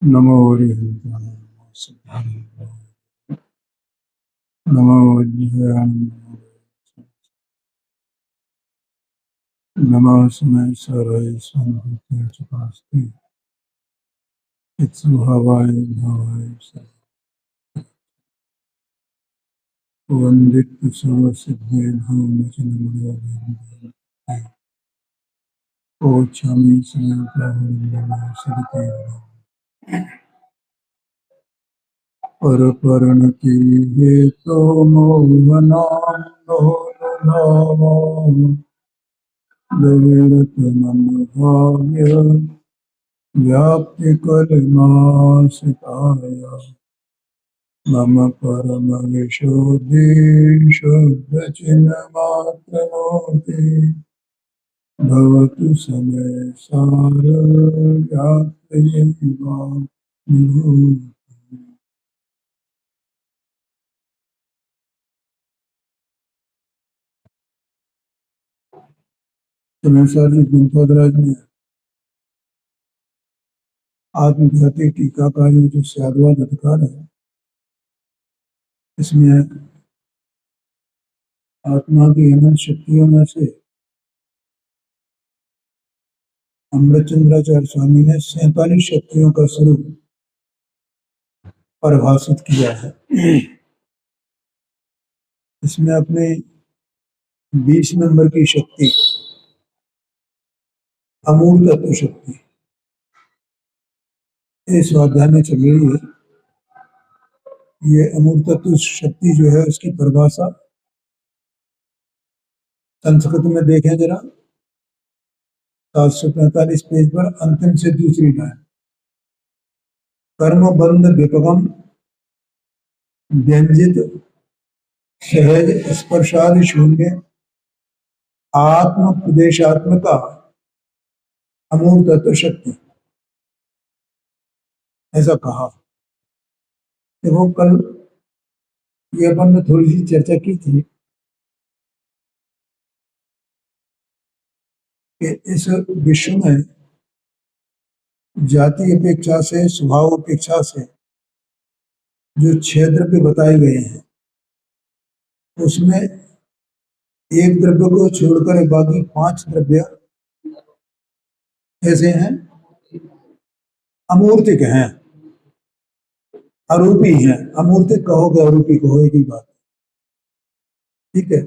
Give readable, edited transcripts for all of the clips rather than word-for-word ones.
नमो हरिहराय नमो विद्याय नमो समय सरय संभूते चपास्ते चित्सुभावाय भावाय वंदित सर्व सिद्धे धाम वचन ओ छामी समय सरिते परपरणति हेतो मोहनां लोलुभावो लविरत मनोभाव्य व्याप्ति कलमासिताय मम परम विशोधिशुद्धचिन्मात्रमूर्ति भवतु समय सार व्याप्ति जी गुंफोदराज में आत्मघाती टीका का ये जो साधवाद अधिकार है, इसमें आत्मा की अनंत शक्तियों में से अमृतचंद्राचार्य स्वामी ने 47 शक्तियों का स्वरूप परिभाषित किया है। इसमें अपने 20 नंबर की शक्ति अमूर्त तत्व शक्ति इस स्वाध्याय में चल रही है। ये अमूर्त तत्व शक्ति जो है उसकी परिभाषा संस्कृत में देखें जरा, 745 पेज पर अंतिम से दूसरी लाइन। कर्म बंध विपगम व्यंजित सहज स्पर्शादि शून्य आत्म प्रदेशात्मका अमूर्त तत्व शक्ति, ऐसा कहा। देखो कल ये अपन ने थोड़ी सी चर्चा की थी कि इस विश्व में जाति अपेक्षा से, स्वभाव अपेक्षा से जो 6 द्रव्य बताए गए हैं, उसमें एक द्रव्य को छोड़कर बाकी 5 द्रव्य ऐसे हैं, अमूर्तिक हैं, अरूपी हैं। अमूर्तिक कहो कि अरूपी कहो, एक ही बात, ठीक है।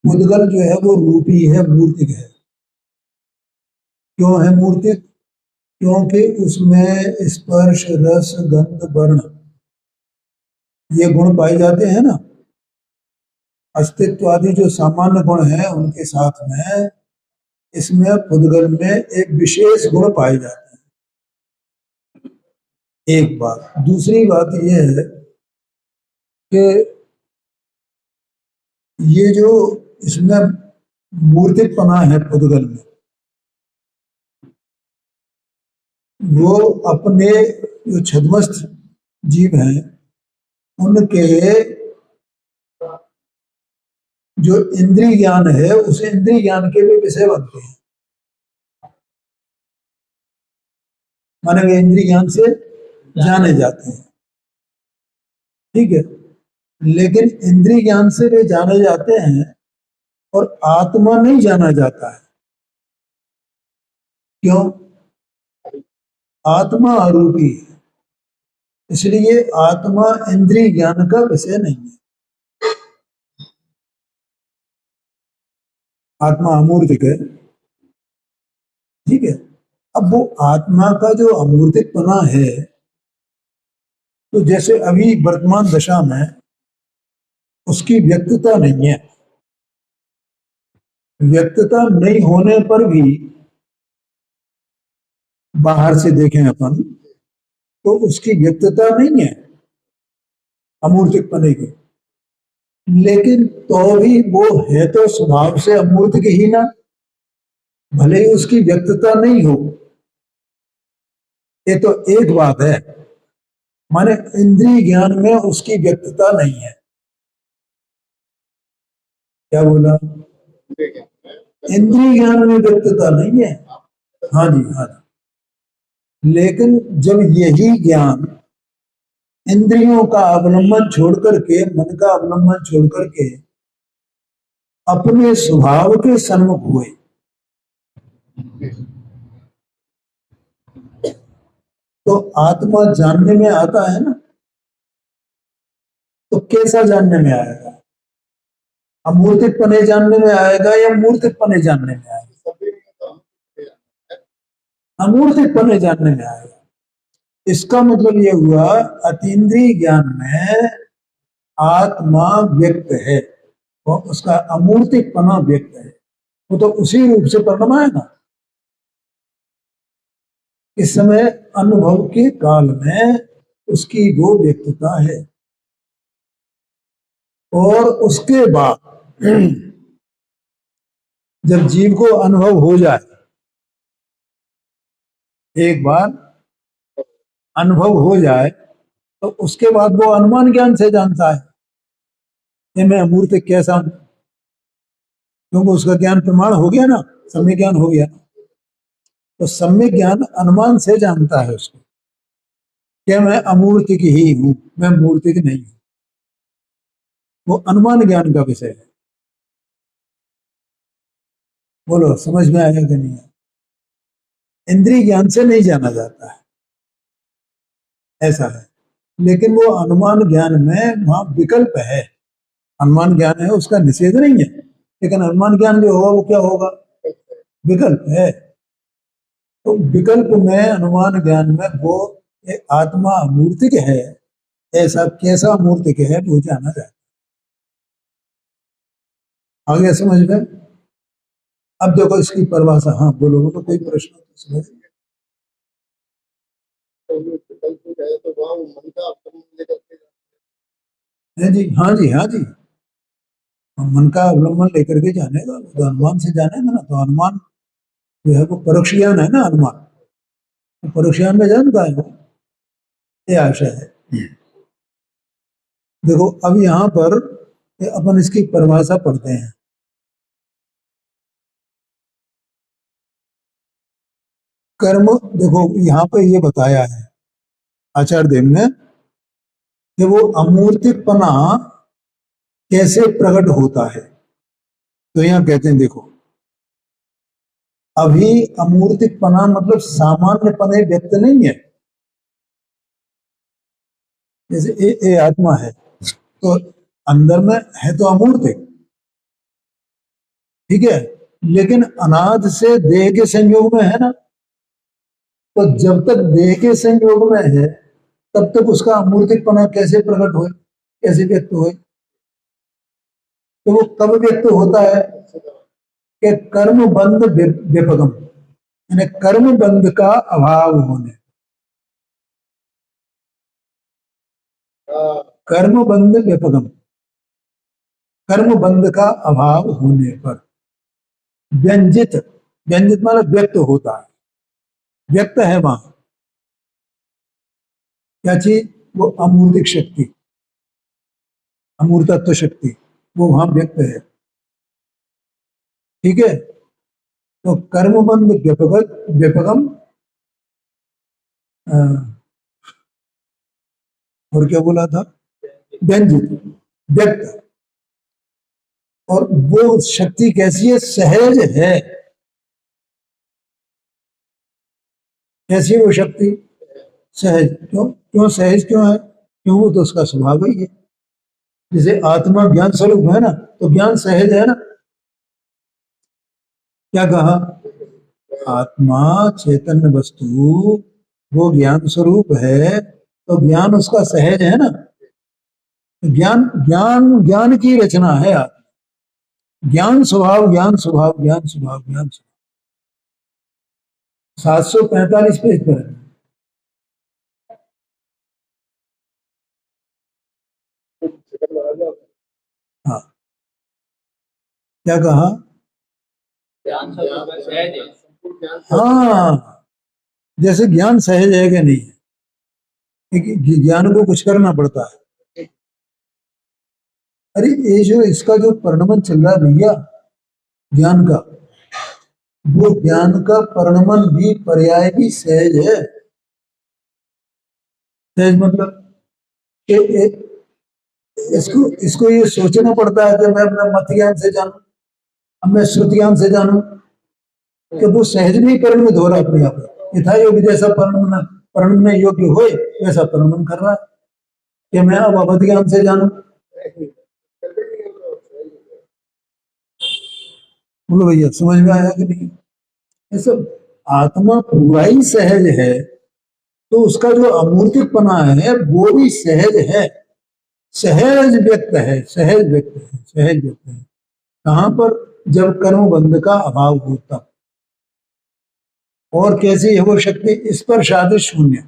मुद्गल जो है वो रूपी है, मूर्तिक है। क्यों है मूर्तिक? क्योंकि उसमें स्पर्श, रस, गंध, वर्ण ये गुण पाए जाते हैं ना। अस्तित्व आदि जो सामान्य गुण है उनके साथ में इसमें पुद्गल में एक विशेष गुण पाए जाते हैं। एक बात। दूसरी बात यह है कि ये जो इसमें मूर्तिकपना है पुद्गल में, वो अपने जो छद्मस्थ जीव हैं उनके जो इंद्रिय ज्ञान है उस इंद्रिय ज्ञान के भी विषय बनते हैं। माने इंद्रिय ज्ञान से जाने जाते हैं, ठीक है। लेकिन इंद्रिय ज्ञान से वे जाने जाते हैं और आत्मा नहीं जाना जाता है। क्यों? आत्मा अरूपी है, इसलिए आत्मा इंद्रिय ज्ञान का विषय नहीं है। आत्मा अमूर्तिक है, ठीक है। अब वो आत्मा का जो अमूर्तिकपना है, तो जैसे अभी वर्तमान दशा में उसकी व्यक्तता नहीं है। व्यक्तता नहीं होने पर भी बाहर से देखें अपन तो उसकी व्यक्तता नहीं है अमूर्तिकपने की, लेकिन तो भी वो है तो स्वभाव से अमूर्तिक ही ना, भले ही उसकी व्यक्तता नहीं हो। ये तो एक बात है, माने इंद्रिय ज्ञान में उसकी व्यक्तता नहीं है। क्या बोला? इंद्रिय ज्ञान में व्यक्तता नहीं है। हाँ जी, हाँ जी। लेकिन जब यही ज्ञान इंद्रियों का अवलंबन छोड़ करके, मन का अवलंबन छोड़ करके अपने स्वभाव के सन्मुख हुए, तो आत्मा जानने में आता है ना। तो कैसा जानने में आएगा? अमूर्तिक पने जानने में आएगा या मूर्तिक पने जानने में आएगा? अमूर्तिक पने जानने में आएगा। इसका मतलब यह हुआ अतीन्द्रिय ज्ञान में आत्मा व्यक्त है और उसका अमूर्तिक पना व्यक्त है, वो तो उसी रूप से परिणमाएगा। इस समय अनुभव के काल में उसकी वो व्यक्तता है, और उसके बाद जब जीव को अनुभव हो जाए, एक बार अनुभव हो जाए, तो उसके बाद वो अनुमान ज्ञान से जानता है कि मैं अमूर्तिक कैसा हूं, क्योंकि उसका ज्ञान प्रमाण हो गया ना, सम्यक ज्ञान हो गया। तो सम्यक ज्ञान अनुमान से जानता है उसको कि मैं अमूर्तिक ही हूं, मैं मूर्तिक नहीं हूं। वो अनुमान ज्ञान का विषय है। बोलो समझ में आया कि नहीं? इंद्रिय ज्ञान से नहीं जाना जाता है, ऐसा है। लेकिन वो अनुमान ज्ञान में वहां विकल्प है। अनुमान ज्ञान है, उसका निषेध नहीं है, लेकिन अनुमान ज्ञान जो होगा वो क्या होगा? विकल्प है। तो विकल्प में, अनुमान ज्ञान में वो आत्मा मूर्तिक है, ऐसा कैसा मूर्तिक है वो जाना जाता है। आगे समझ में? अब देखो इसकी परिभाषा। हाँ बोलो, बोलो कोई प्रश्न तो समझ। जी हाँ जी, हाँ जी, मन का अवलंबन लेकर के जानेगा तो अनुमान से जानेगा ना। तो अनुमान जो है वो परोक्ष ज्ञान है ना। अनुमान तो परोक्ष ज्ञान में जानता है वो, ये आशय है। देखो अब यहाँ पर अपन इसकी परिभाषा पढ़ते हैं। कर्म, देखो यहाँ पे ये बताया है आचार्य देव ने कि वो अमूर्तिकपना कैसे प्रकट होता है। तो यहाँ कहते हैं देखो, अभी अमूर्तिकपना मतलब सामान्य पने व्यक्त नहीं है। जैसे ए आत्मा है तो अंदर में है तो अमूर्तिक, ठीक है, लेकिन अनाद से देह के संयोग में है ना। तो जब तक देह के संयोग में है तब तक उसका अमूर्तिकपना कैसे प्रकट हो, कैसे व्यक्त हो? तो वो कब व्यक्त होता है कि कर्म बंध व्यपगम, यानी कर्म बंध का अभाव होने, कर्म बंध व्यपगम, कर्म बंध का अभाव होने पर व्यंजित, व्यंजित मतलब व्यक्त होता है, व्यक्त है वहां क्या चीज? वो अमूर्तिक शक्ति, अमूर्तत्व शक्ति, वो वहां व्यक्त है, ठीक है। तो कर्मबंध व्यपगम, और क्या बोला था? व्यंजित, व्यक्त। और वो शक्ति कैसी है? सहज है। कैसी है वो शक्ति? सहज। क्यों? क्यों सहज क्यों है? क्यों? वो तो उसका स्वभाव ही है। जैसे आत्मा ज्ञान स्वरूप है ना, तो ज्ञान सहज है ना। क्या कहा? आत्मा चैतन्य वस्तु वो ज्ञान स्वरूप है, तो ज्ञान उसका सहज है ना। ज्ञान ज्ञान ज्ञान की रचना है। ज्ञान स्वभाव, ज्ञान स्वभाव, ज्ञान स्वभाव, ज्ञान स्वभाव। 745 पेज पर है। हाँ, क्या कहा? हाँ, जैसे ज्ञान सहज है कि नहीं है, ज्ञान को कुछ करना पड़ता है। अरे ये जो इसका जो परिणमन चल रहा है भैया ज्ञान का, वो ज्ञान का परिणमन भी पर्याय भी सहज है। सहज मतलब इसको ये सोचना पड़ता है कि मैं अपने मत ज्ञान से जानूं, अब मैं श्रुति ज्ञान से जानूं कि वो सहज में ही परिणमित हो रहा है अपने आप। यथा योग्य जैसा परिणमन योग्य हो वैसा परिणमन कर रहा है कि मैं अब अवध ज्ञान से जानूं। बोलो भैया, समझ में आया कि नहीं? ये सब आत्मा पूरा ही सहज है, तो उसका जो अमूर्तिकपना है वो भी सहज है, सहज व्यक्त है, सहज व्यक्त है, सहज व्यक्त है। कहां पर? जब कर्म बंध का अभाव होता। और कैसी है वो शक्ति? स्पर्शादि शून्य,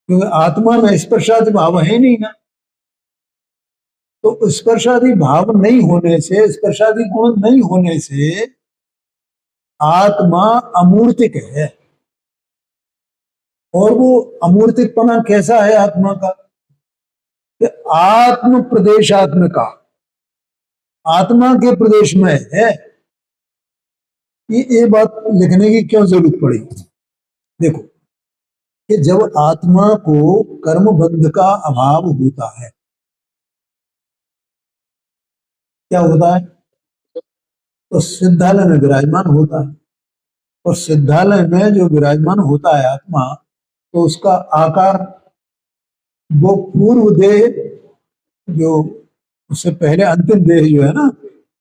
क्योंकि आत्मा में स्पर्शादि भाव है नहीं ना, तो स्पर्शादि भाव नहीं होने से, स्पर्शादि गुण नहीं होने से आत्मा अमूर्तिक है। और वो अमूर्तिकपना कैसा है आत्मा का? आत्म प्रदेशात्मिका, आत्मा के प्रदेश में है। ये बात लिखने की क्यों जरूरत पड़ी? देखो कि जब आत्मा को कर्म बंध का अभाव होता है, क्या होता है? तो सिद्धालय में विराजमान होता है, और सिद्धालय में जो विराजमान होता है आत्मा, तो उसका आकार, वो पूर्व देह जो उससे पहले अंतिम देह जो है ना,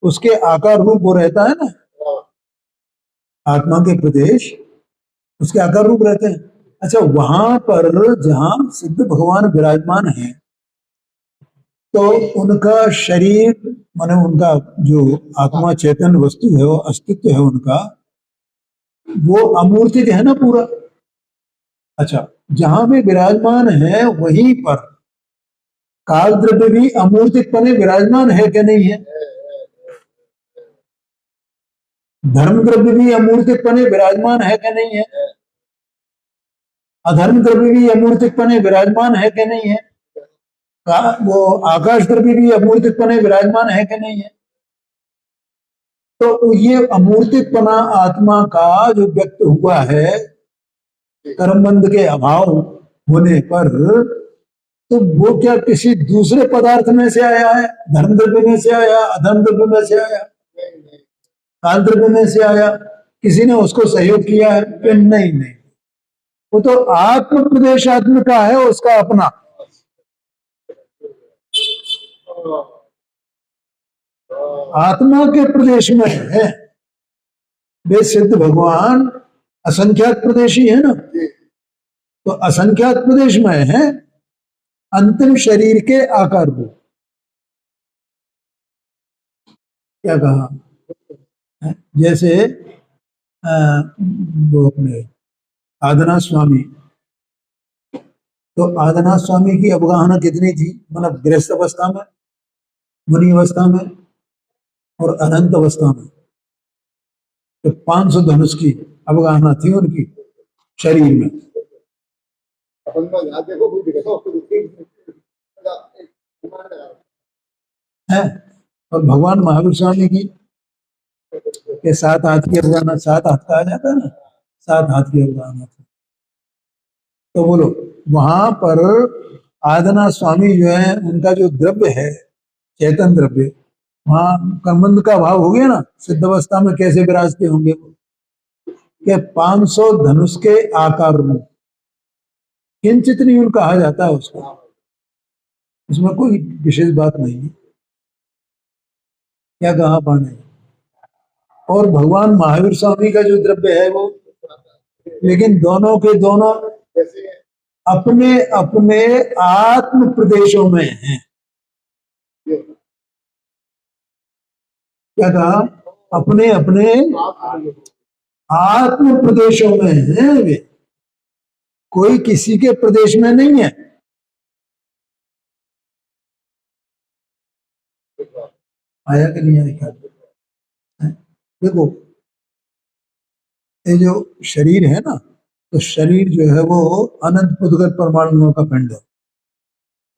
उसके आकार रूप वो रहता है ना, आत्मा के प्रदेश उसके आकार रूप रहते हैं। अच्छा, वहां पर जहां सिद्ध भगवान विराजमान है, तो उनका शरीर माने उनका जो आत्मा चैतन्य वस्तु है, वो अस्तित्व है उनका, वो अमूर्तिक है ना पूरा। अच्छा, जहां भी विराजमान है वहीं पर काल द्रव्य भी अमूर्तिक पने विराजमान है कि नहीं है? धर्म द्रव्य भी अमूर्तिक पने विराजमान है कि नहीं है? अधर्म द्रव्य भी अमूर्तिक पने विराजमान है कि नहीं है? वो आकाश द्रव्य भी अमूर्तिकपने विराजमान है कि नहीं है? तो ये अमूर्तिकपना आत्मा का जो व्यक्त हुआ है कर्मबंध के अभाव होने पर, तो वो क्या किसी दूसरे पदार्थ में से आया है? धर्म द्रव्य में से आया, अधर्म द्रव्य में से आया, काल द्रव्य में से आया? किसी ने उसको सहयोग किया है? नहीं नहीं, वो तो आत्म प्रदेशात्म का है, उसका अपना। आत्मा के प्रदेश में है। वे सिद्ध भगवान असंख्यात प्रदेशी है ना, तो असंख्यात प्रदेश में है अंतिम शरीर के आकार को। क्या कहा? जैसे वो अपने आदिनाथ स्वामी, तो आदिनाथ स्वामी की अवगाहना कितनी थी? मतलब गृहस्थ अवस्था में, मुनि अवस्था में और अनंत अवस्था में, तो 500 धनुष की अवगाहना थी उनकी शरीर में है। और भगवान महावीर स्वामी की के 7 हाथ की अवगाहना, 7 हाथ कहा जाता है ना, 7 हाथ की अवगाहना थी। तो बोलो, वहां पर आदिनाथ स्वामी जो है, उनका जो द्रव्य है चैतन द्रव्य, वहां कर्मबंध का भाव हो गया ना, सिद्ध अवस्था में कैसे विराजते होंगे कि 500 धनुष के आकार में, किंचित नहीं उन कहा जाता है उसको, उसमें कोई विशेष बात नहीं है। क्या कहा पाने? और भगवान महावीर स्वामी का जो द्रव्य है वो, लेकिन दोनों के दोनों अपने अपने आत्म प्रदेशों में हैं। क्या कहा? अपने अपने आत्म प्रदेशों में हैं वे, कोई किसी के प्रदेश में नहीं है। आया कि नहीं आया? देखो, ये जो शरीर है ना, तो शरीर जो है वो अनंत पुद्गल परमाणुओं का पिंड है।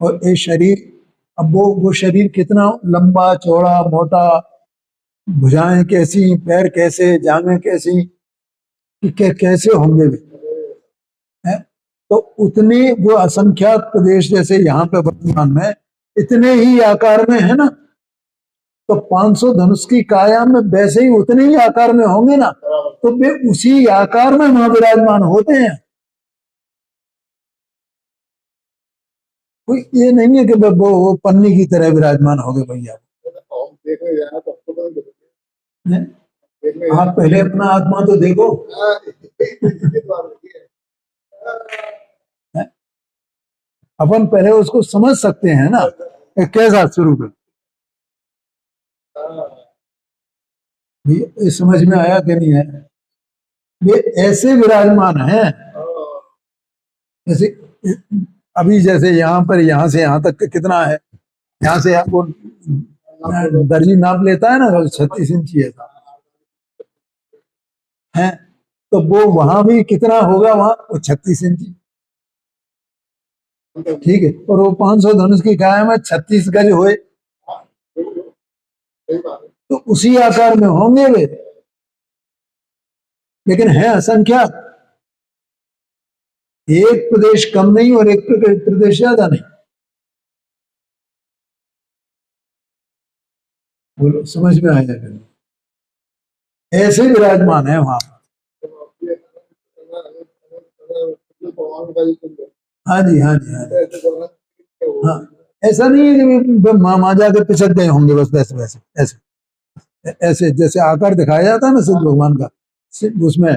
और ये शरीर, अब वो शरीर कितना लंबा चौड़ा मोटा, भुजाएं कैसी, पैर कैसे, जांघें कैसी, कैसे होंगे वे? है? तो उतने वो असंख्यात प्रदेश जैसे यहाँ पे वर्तमान में इतने ही आकार में है ना, तो 500 धनुष की काया में वैसे ही उतने ही आकार में होंगे ना, तो वे उसी आकार में वहां विराजमान होते हैं। कोई ये नहीं है कि वो पन्नी की तरह विराजमान हो गए भैया। आप पहले अपना आत्मा तो देखो। अपन पहले उसको समझ सकते हैं ना, कैसा स्वरूप है। ये समझ में आया कि नहीं है? ये ऐसे विराजमान है जैसे अभी जैसे यहाँ पर यहाँ से यहाँ तक कितना है, यहाँ से आपको दर्जी नाप लेता है ना 36 इंची है, तो वो वहां भी कितना होगा, वहां 36 इंची, ठीक है। और वो 500 धनुष की काया में 36 गज होए, तो उसी आकार में होंगे वे, लेकिन है असंख्यात। एक प्रदेश कम नहीं और एक प्रदेश ज्यादा नहीं। बोलो समझ में आया? ऐसे विराजमान है वहां। हाँ जी, हाँ जी, हाँ जी। हाँ, ऐसा नहीं है कि माँ जाकर पिछड़ गए होंगे बस, वैसे वैसे ऐसे ऐसे जैसे आकार दिखाया जाता है ना सिद्ध भगवान का, उसमें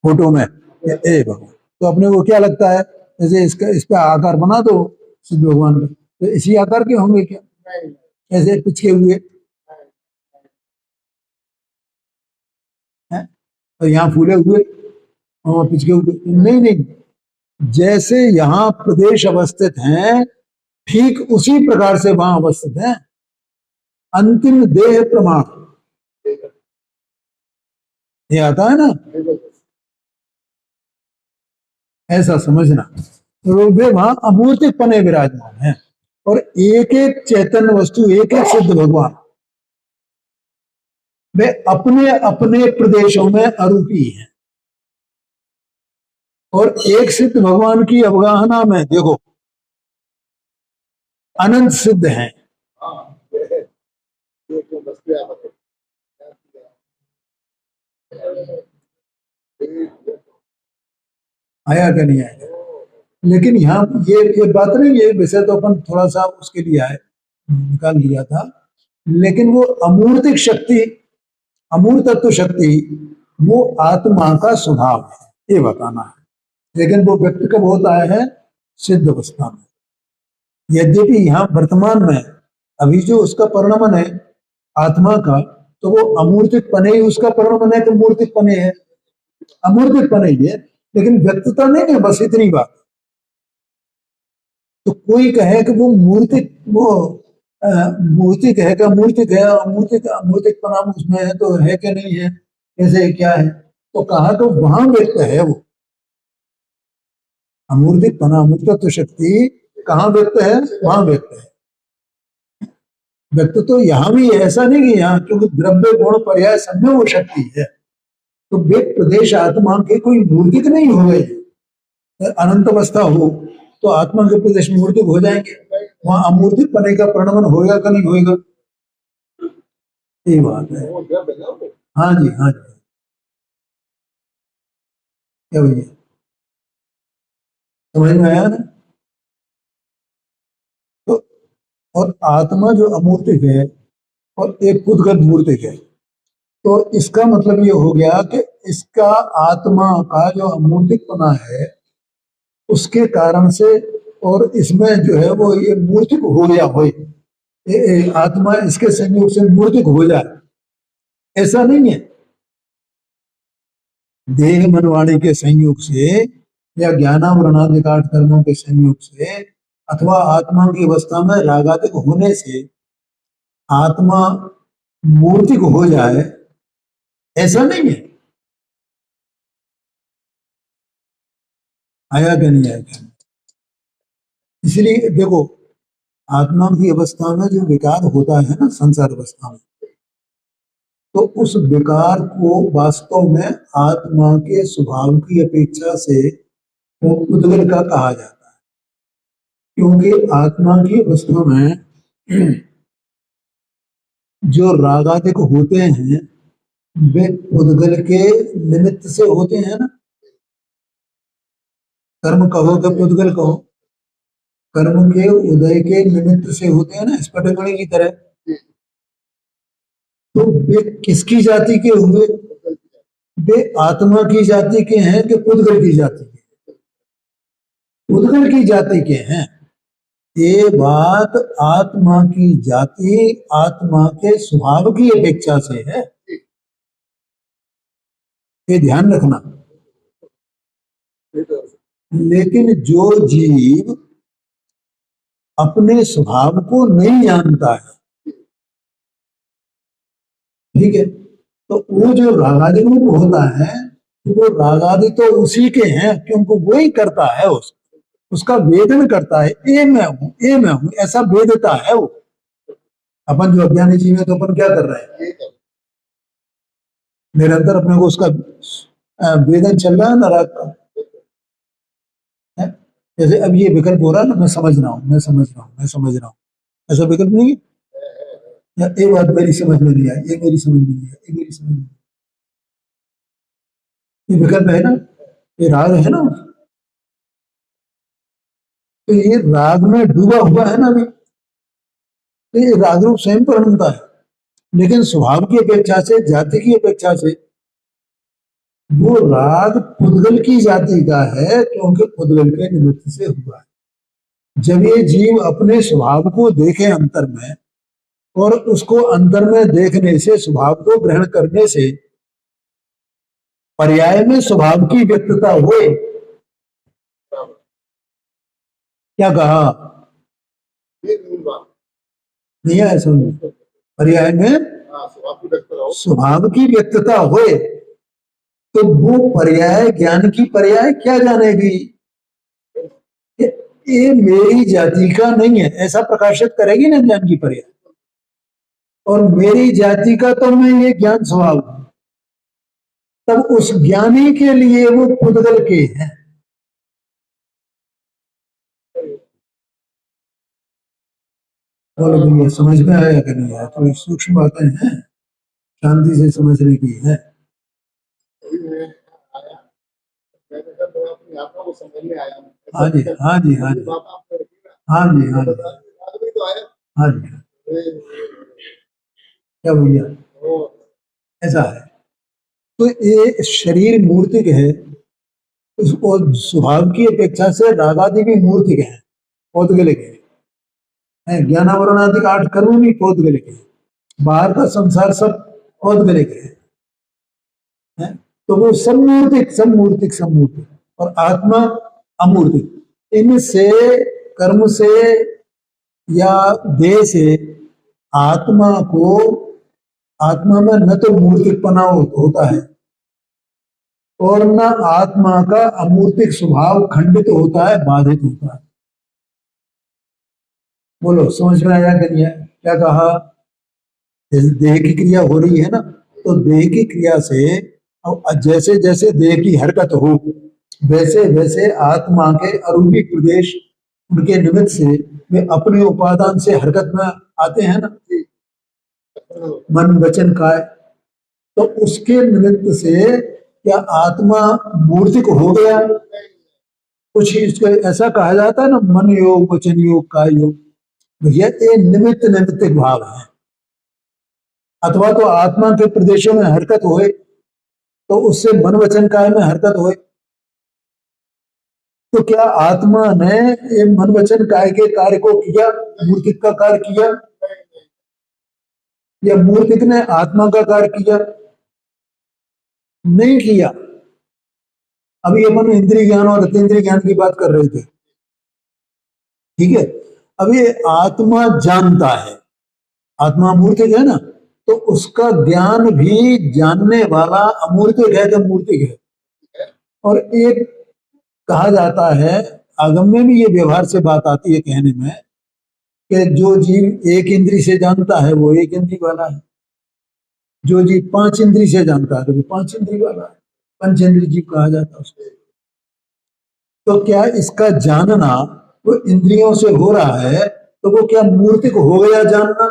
फोटो में ए भगवान, तो अपने को क्या लगता है जैसे इस पे आकार बना दो सिद्ध भगवान का, तो इसी आकार के होंगे क्या, ऐसे पिछके हुए हैं, तो यहाँ फूले हुए और पिछके हुए, नहीं नहीं, जैसे यहाँ प्रदेश अवस्थित हैं ठीक उसी प्रकार से वहां अवस्थित हैं। अंतिम देह प्रमाण ये आता है ना, ऐसा समझना। तो वे वहां अमूर्तिक पने विराजमान है, और एक एक चैतन्य वस्तु, एक एक सिद्ध भगवान वे अपने अपने प्रदेशों में अरूपी हैं। और एक सिद्ध भगवान की अवगाहना में देखो अनंत सिद्ध हैं। आया क्या नहीं आया? लेकिन यहाँ ये बात नहीं, ये विषय तो अपन थोड़ा सा उसके लिए आए निकाल लिया था, लेकिन वो अमूर्तिक शक्ति, अमूर्त तत्व शक्ति वो आत्मा का स्वभाव है, ये बताना है। लेकिन वो व्यक्त कब होता है? सिद्ध अवस्था में। यद्यपि यहाँ वर्तमान में अभी जो उसका परिणमन है आत्मा का, तो वो अमूर्तिक पने ही उसका परिणमन है, तो मूर्तिक पने है, अमूर्तिक पने ही है, लेकिन व्यक्तता नहीं है, बस इतनी बात। तो कोई कहे कि वो मूर्तिक, वो मूर्तिक है क्या, मूर्तिक है, अमूर्तिक, अमूर्तिक पना उसमें है तो है क्या नहीं है, कैसे क्या है, तो कहा तो वहां व्यक्त है वो अमूर्तिक पना, अमूर्तत्व शक्ति कहाँ व्यक्त है? वहां व्यक्त है। व्यक्त तो यहाँ भी है, ऐसा नहीं कि यहाँ, क्योंकि द्रव्य गुण पर्याय सब में वो शक्ति है, तो व्यक्त प्रदेश आत्मा के कोई मूर्तिक नहीं हो गए। अनंत अवस्था हो तो आत्मा के प्रदेश मूर्तिक हो जाएंगे, वहां अमूर्तिक पने का प्रणमन होगा कि नहीं होगा, ये बात है। हाँ जी, हाँ जी, क्या भैया समझ में आया ना? तो और आत्मा जो अमूर्तिक है और एक खुदगत मूर्तिक है, तो इसका मतलब ये हो गया कि इसका आत्मा का जो अमूर्तिक पना है उसके कारण से, और इसमें जो है वो ये मूर्तिक हो गया हो, आत्मा इसके संयोग से मूर्तिक हो जाए, ऐसा नहीं है। देह मनवाणी के संयोग से या ज्ञानावरणाधिकार कर्मों के संयोग से अथवा आत्मा की अवस्था में रागादिक होने से आत्मा मूर्तिक हो जाए, ऐसा नहीं है। आया क्या नहीं आया? इसलिए देखो आत्मा की अवस्था में जो विकार होता है ना संसार अवस्था में, तो उस विकार को वास्तव में आत्मा के स्वभाव की अपेक्षा से वो उद्गल का कहा जाता है, क्योंकि आत्मा की अवस्था में जो रागादिक होते हैं वे उद्गल के निमित्त से होते हैं ना। कर्म कहो तो उद्गल कहो, कर्म के उदय के निमित्त से होते हैं ना, स्फटिकमणि की तरह। तो वे किसकी जाति के हुए? वे आत्मा की जाति के हैं कि उद्गल की जाति के? उद्गल की जाति के हैं। ये बात आत्मा की जाति आत्मा के स्वभाव की अपेक्षा से है, ये ध्यान रखना। लेकिन जो जीव अपने स्वभाव को नहीं जानता है, ठीक है, तो वो जो रागादि रूप होता है, तो वो रागादि तो उसी के हैं, क्योंकि वो ही करता है, उसका वेदन करता है। ए मैं हूं, ए मैं हूं, ऐसा वेदता है वो। अपन जो अज्ञानी जीव है, तो अपन क्या कर रहे हैं? निरंतर अपने को उसका वेदन चल रहा है ना, राग का। जैसे अब ये विकल्प हो रहा है ना, मैं समझ रहा हूँ, मैं समझ रहा हूँ, मैं समझ रहा हूँ, ऐसा विकल्प नहीं है। या एक बात मेरी समझ में नहीं आई, ये मेरी समझ में नहीं आई, ये मेरी समझ में, ये विकल्प है ना, ये राग है ना। तो ये राग में डूबा हुआ है ना अभी, तो ये राग रूप स्वयं पर बनता है, लेकिन स्वभाव की अपेक्षा से, जाति की अपेक्षा से वो राग पुद्गल की जाति का है, क्योंकि पुद्गल के निमित्त से हुआ है। जब ये जीव अपने स्वभाव को देखे अंतर में, और उसको अंतर में देखने से, स्वभाव को ग्रहण करने से पर्याय में स्वभाव की व्यक्तता हुए, क्या कहा? नहीं है समझ? पर्याय में स्वभाव की व्यक्तता हुए, तो वो पर्याय ज्ञान की पर्याय क्या जानेगी? ये मेरी जाति का नहीं है, ऐसा प्रकाशित करेगी ना ज्ञान की पर्याय। और मेरी जाति का तो मैं ये ज्ञान स्वभाव हूं, तब उस ज्ञानी के लिए वो पुद्गल के हैं। बोलो भैया, समझ में आया कि नहीं आया? थोड़ी सूक्ष्म बातें हैं, शांति से समझने की है। हाँ जी, हाँ जी, हाँ जी, हाँ जी, हाँ जी, हाँ जी, क्या भैया, ऐसा है। तो ये शरीर मूर्तिक है, और स्वभाव की अपेक्षा से रागादि भी मूर्तिक है, पौद्गलिक है। ज्ञानावरण आदि 8 कर्म भी पौद्गलिक है, बाहर का संसार सब पौद्गलिक है। तो वो सब मूर्तिक, सब मूर्तिक, सब मूर्तिक, और आत्मा अमूर्तिक। इनसे, कर्म से या देह से आत्मा को, आत्मा में न तो मूर्तिकपना होता है, और न आत्मा का अमूर्तिक स्वभाव खंडित होता है, बाधित होता है। बोलो, समझ में आया कि नहीं आया? क्या कहा? जैसे देह की क्रिया हो रही है ना, तो देह की क्रिया से, जैसे जैसे देह की हरकत हो, वैसे वैसे आत्मा के अरूपिक प्रदेश, उनके निमित्त से वे अपने उपादान से हरकत में आते हैं ना, मन वचन काय। तो उसके निमित्त से क्या आत्मा मूर्तिक हो गया? कुछ इसको ऐसा कहा जाता है ना, मन योग, वचन योग, काय योग। भैया ये निमित्त निमित्तिक भाव है। अथवा तो आत्मा के प्रदेशों में हरकत होए, तो उससे मन वचन काय में हरकत होए। तो क्या आत्मा ने मन वचन काय के कार्य को किया, मूर्तिक का कार्य किया, या मूर्तिक ने आत्मा का कार्य किया? नहीं किया। अभी अपन इंद्रिय ज्ञान और अतीन्द्रिय ज्ञान की बात कर रहे थे, ठीक है। अब ये आत्मा जानता है, आत्मा मूर्तिक है ना, तो उसका ज्ञान भी जानने वाला अमूर्तिक है कि मूर्तिक है? और एक कहा जाता है, आगम में भी ये व्यवहार से बात आती है कहने में, कि जो जीव एक इंद्री से जानता है वो एक इंद्री वाला है, जो जीव 5 इंद्री से जानता है तो वो 5 इंद्री वाला है, पंचेंद्री जीव कहा जाता है उसको। तो क्या इसका जानना वो इंद्रियों से हो रहा है, तो वो क्या मूर्तिक हो गया जानना?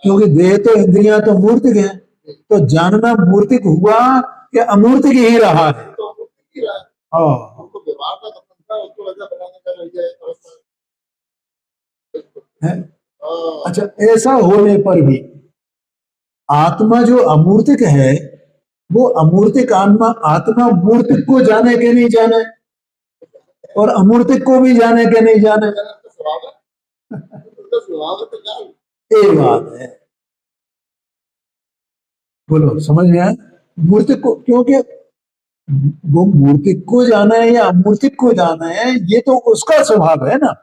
क्योंकि देह तो इंद्रियां तो मूर्तिक हैं, तो जानना मूर्तिक हुआ कि अमूर्तिक ही रहा है? हाँ है। अच्छा, ऐसा होने पर भी आत्मा जो अमूर्तिक है, वो अमूर्तिक आत्मा आत्मा मूर्तिक को जाने के नहीं जाने, और अमूर्तिक को भी जाने के नहीं जाने। ये बात है। बोलो, समझ में आया? मूर्तिक को, क्योंकि वो मूर्तिक को जाना है या अमूर्तिक को जाना है, ये तो उसका स्वभाव है ना,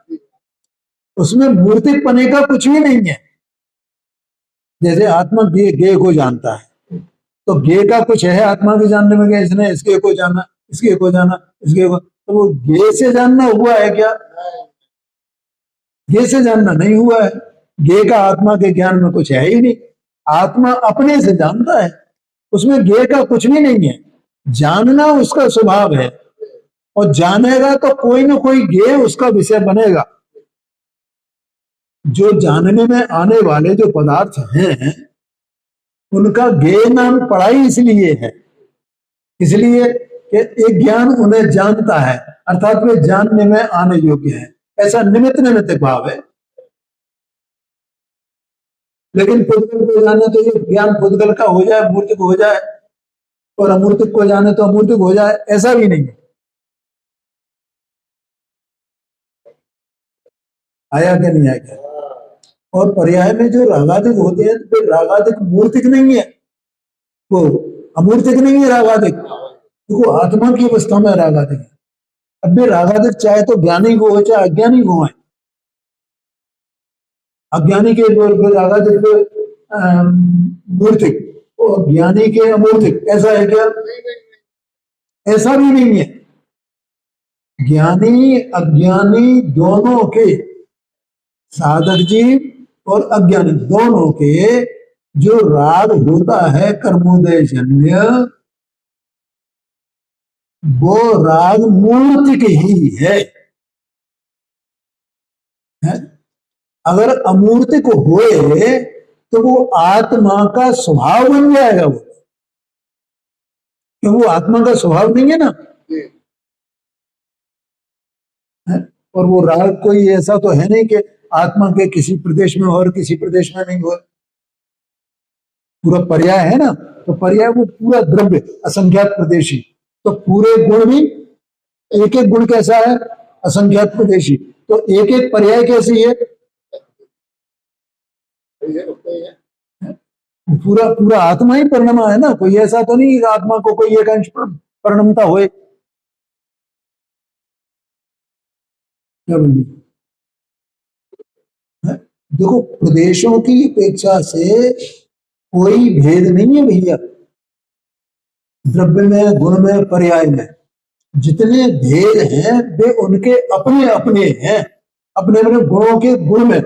उसमें मूर्तिक पने का कुछ भी नहीं है। जैसे आत्मा गे को जानता है, तो गे का कुछ है आत्मा के जानने में, इसने इसके को जाना, इसके को जाना, इसके को, तो वो गे से जानना हुआ है क्या? गे से जानना नहीं हुआ है। गे का आत्मा के ज्ञान में कुछ है ही नहीं, आत्मा अपने से जानता है, उसमें गे का कुछ भी नहीं है। जानना उसका स्वभाव है, और जानेगा तो कोई ना कोई गे उसका विषय बनेगा। जो जानने में आने वाले जो पदार्थ हैं, उनका गे नाम पड़ा ही इसलिए है, इसलिए कि एक ज्ञान उन्हें जानता है, अर्थात वे जानने में आने योग्य है। ऐसा निमित्त निमित्त भाव है। लेकिन पुद्गल को जाने तो ये ज्ञान पुद्गल का हो जाए, मूर्तिक हो जाए, और अमूर्तिक को जाने तो अमूर्तिक हो जाए, ऐसा भी नहीं है। आया क्या नहीं आया? और पर्याय में जो रागादिक होते हैं, तो रागादिक मूर्तिक नहीं है, वो अमूर्तिक नहीं है रागादिक, वो आत्मा की अवस्था में रागादिक है। अब भी रागादिक चाहे तो ज्ञानी को हो चाहे अज्ञानी को हो, अज्ञानी के रागादिक मूर्तिक और ज्ञानी के अमूर्तिक, ऐसा है क्या? ऐसा भी नहीं है। ज्ञानी अज्ञानी दोनों के, साधक जीव और अज्ञानी दोनों के जो राग होता है कर्मोदयजन्य, वो राग मूर्तिक ही है। अगर अमूर्तिक होए तो वो आत्मा का स्वभाव बन जाएगा, वो, क्योंकि वो आत्मा का स्वभाव नहीं है ना। और वो राग कोई ऐसा तो है नहीं कि आत्मा के किसी प्रदेश में और किसी प्रदेश में नहीं हो। पूरा पर्याय है ना, तो पर्याय वो पूरा द्रव्य असंख्यात प्रदेशी, तो पूरे गुण भी, एक एक गुण कैसा है? असंख्यात प्रदेशी, तो एक एक पर्याय कैसी है? पूरा पूरा आत्मा ही परिणमा है ना, कोई ऐसा तो नहीं आत्मा को कोई एक अंश परिणमता होए। क्या बोलिए? देखो, प्रदेशों की अपेक्षा से कोई भेद नहीं है भैया, द्रव्य में, गुण में, पर्याय में। जितने भेद हैं वे उनके अपने अपने हैं, अपने अपने गुणों के गुण में,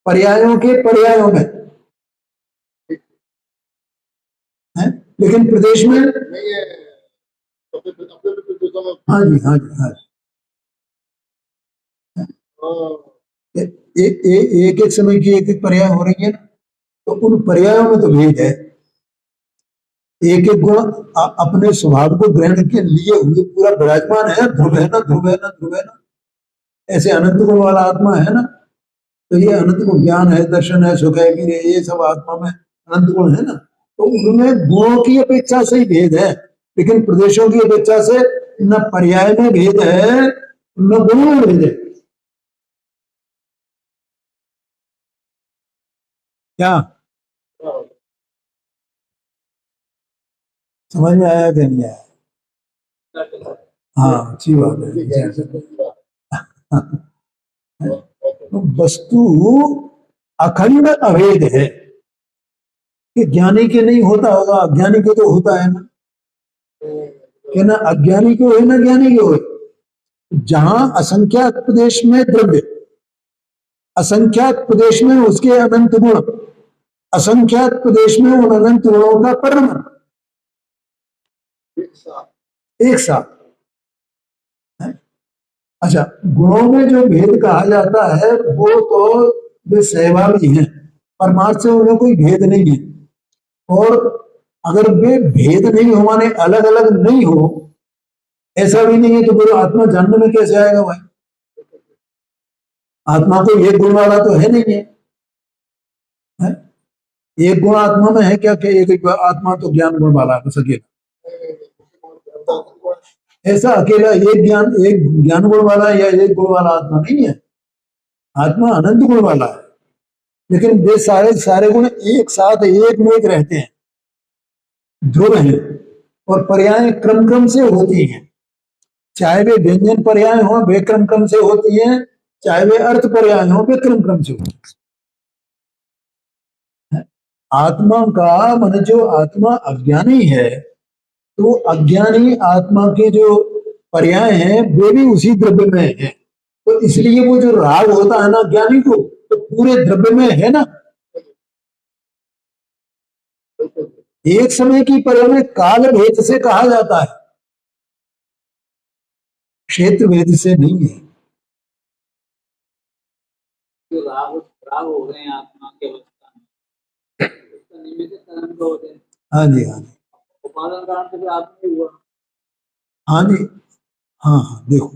पर्यायों के पर्यायों में है। लेकिन प्रदेश में नहीं है। हाँ जी, हाँ जी, हाँ जी। एक एक समय की एक एक पर्याय हो रही है, तो उन पर्यायों में तो भेद है। एक एक गुण अपने स्वभाव को ग्रहण के लिए हुए पूरा विराजमान है, ध्रुव है ना, ध्रुव है ना, ध्रुव है ना, ऐसे अनंत गुण वाला आत्मा है ना। तो ये अनंत गुण ज्ञान है, दर्शन है, सुख है, ये सब आत्मा में अनंत गुण है ना। तो उनमें गुणों की अपेक्षा से ही भेद है, लेकिन प्रदेशों की अपेक्षा से न पर्याय में भेद है न गुणों में भेद है। क्या समझ में आया कि नहीं आया? हाँ, अच्छी बात है। तो वस्तु अखंड अभेद है, कि ज्ञानी के नहीं होता होगा, अज्ञानी के तो होता है ना, कि ना अज्ञानी के हो ना ज्ञानी के हो। जहां असंख्यात प्रदेश में द्रव्य, असंख्यात प्रदेश में उसके अनंत गुण, असंख्यात प्रदेश में उन अनंत गुणों का परिणाम, एक साथ है। अच्छा, गुणों में जो भेद कहा जाता है वो तो वे सहभागी हैं, परमार्थ से उन्हें कोई भेद नहीं है। और अगर वे भेद नहीं हो माने अलग अलग नहीं हो, ऐसा भी नहीं है, तो फिर आत्मा जानने में कैसे आएगा भाई? आत्मा को एक गुण वाला तो है नहीं है? एक गुण आत्मा में है क्या कि एक आत्मा तो ज्ञान गुण वाला है बस अकेला? ऐसा अकेला एक ज्ञान गुण वाला या एक गुण वाला आत्मा नहीं है। आत्मा अनंत गुण वाला है, लेकिन वे सारे सारे गुण एक साथ एक में एक रहते हैं, ध्रुव हैं, और पर्याय क्रम क्रम से होती हैं। चाहे वे व्यंजन पर्याय हो वे क्रम क्रम से होती हैं, चाहे वे अर्थ पर्याय हो वे क्रम क्रम से होती हैं। आत्मा का मन जो आत्मा अज्ञानी है, तो अज्ञानी आत्मा के जो पर्याय हैं वे भी उसी द्रव्य में है। तो इसलिए वो जो राग होता है ना ज्ञानी को, तो पूरे द्रव्य में है ना। एक समय की पर्याय काल भेद से कहा जाता है, क्षेत्र भेद से नहीं है। जो राग राग हो गए हैं आत्मा के अवस्था में, उसका निमित्त कारण तो होते हैं। हाँ जी, हाँ जी, उपादान कारण से आत्मा ही हुआ। हाँ जी, हाँ हाँ, देखो,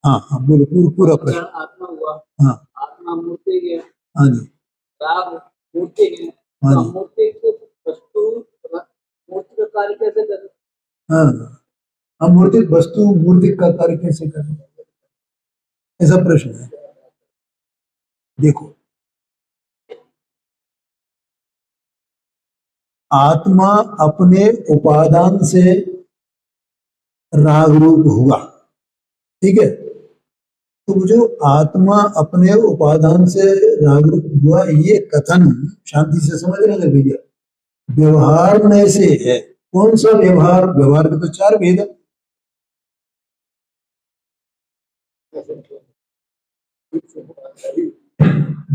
हाँ हाँ, बोलो पूरा प्रश्न। आत्मा हुआ, हाँ, आत्मा मूर्ति है, हाँ जी, राग मूर्ति है, हाँ तो जी, मूर्ति को वस्तु मूर्ति का कार्य कैसे कर? हाँ, हम मूर्ति वस्तु मूर्ति का कार्य कैसे करें, ऐसा प्रश्न है। देखो, आत्मा अपने उपादान से राग रूप हुआ, ठीक है। तो जो आत्मा अपने उपादान से राग रूप हुआ, ये कथन शांति से समझ रहे भैया, व्यवहार में से है। कौन सा व्यवहार? व्यवहार में तो चार भेद है।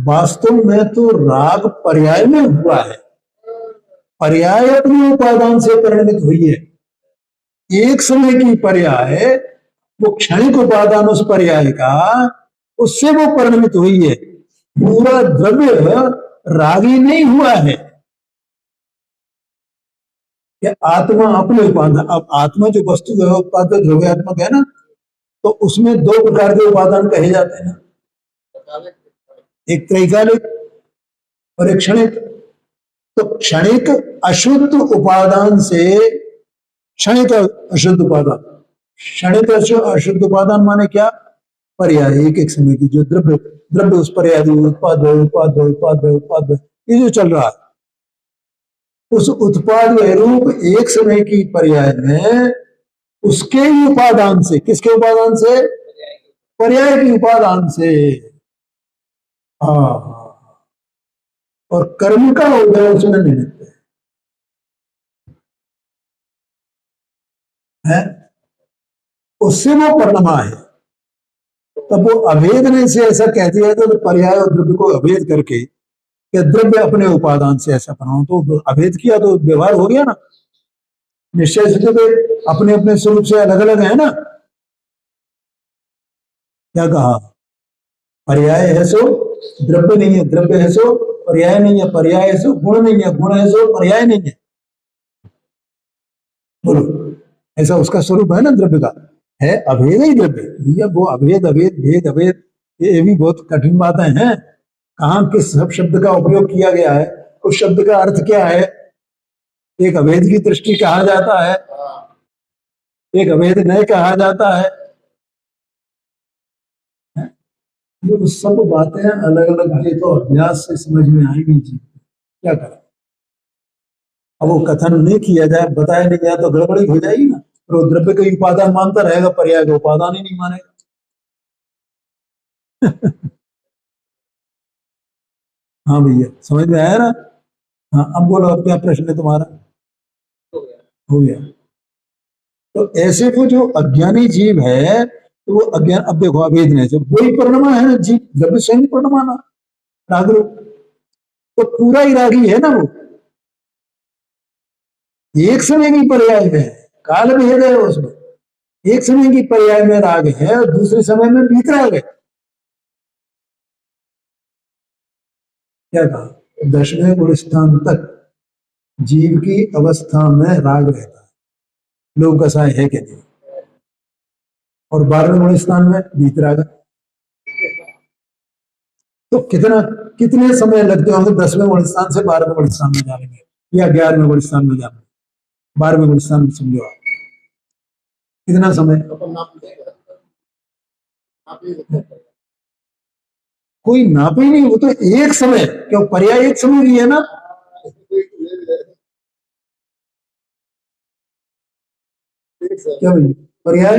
वास्तव में तो राग पर्याय में हुआ है, पर्याय अपने उपादान से परिणमित हुई है। एक समय की पर्याय, वो क्षणिक उपादान उस पर्याय का, उससे वो परिणमित हुई है। पूरा द्रव्य रागी नहीं हुआ है कि आत्मा अपने उपादान। अब आत्मा जो वस्तु है उत्पाद द्रव्यात्मक है ना, तो उसमें दो प्रकार के उपादान कहे जाते हैं ना, एक त्रैकालिक और एक क्षणिक। तो क्षणिक अशुद्ध उपादान से, क्षणिक अशुद्ध उपादान, क्षणिक अशुद्ध उपादान माने क्या? पर्याय, एक एक समय की जो द्रव्य द्रव्य उस पर्याय उत्पाद उत्पाद उत्पाद उत्पाद ये जो चल रहा है, उस उत्पाद रूप एक समय की पर्याय में उसके ही उपादान से, किसके उपादान से? पर्याय के उपादान से। हाँ, और कर्म का हो गया उसमें निमित्त है, उससे वो परिणमा है। तब वो अभेदने से ऐसा कह दिया तो पर्याय और द्रव्य को अभेद करके कि द्रव्य अपने उपादान से ऐसा बनाओ, तो अभेद किया तो व्यवहार हो गया ना। निश्चय से तो अपने अपने स्वरूप से अलग अलग है ना। क्या कहा? पर्याय है सो द्रव्य नहीं है, द्रव्य है सो पर्याय नहीं है, पर्याय है सो गुण नहीं है, गुण है सो पर्याय नहीं है। बोलो, ऐसा उसका स्वरूप है ना द्रव्य का, है अभेद ही द्रव्य भैया। वो अभेद अभेद भेद अभेद ये भी बहुत कठिन बातें हैं। कहाँ किस सब शब्द का उपयोग किया गया है, उस शब्द का अर्थ क्या है, एक अभेद की दृष्टि कहा जाता है, एक अभेद नहीं कहा जाता है। ये सब बातें अलग अलग, ये तो अभ्यास से समझ में आएंगी जी, क्या करें। अब वो कथन नहीं किया जाए, बताया नहीं जाए तो गड़बड़ी हो जाएगी ना। तो द्रव्य का उपादान मानता रहेगा, पर्याय का उपादान ही नहीं मानेगा। हाँ भैया, समझ में आया ना? हाँ, अब बोलो, अब क्या प्रश्न है तुम्हारा? हो गया। तो ऐसे वो जो अज्ञानी जीव है, तो वो अज्ञान, अब देखो अभेदने से वही परिणमा है ना जीव, द्रव्य से नहीं परिणमाना राग रूप, तो पूरा ही रागी है ना वो। एक समय की पर्याय में काल भेद है उसमें, एक समय की पर्याय में राग है और दूसरे समय में वीतराग है। क्या कहा? 10वें गुण स्थान तक जीव की अवस्था में राग रहता है, लोक कसाय है कि नहीं, और 12वें गुण स्थान में वीतराग। तो कितने समय लगते होंगे 10वें गुण स्थान से 12वें गुण स्थान में जाने में, या 11वें गुण स्थान में जाने में? 12वें गुण स्थान में समझो आप कितना समय? कोई नाप ही नहीं, वो तो एक समय, क्यों पर्याय एक समय भी है ना। क्या भाई पर्याय?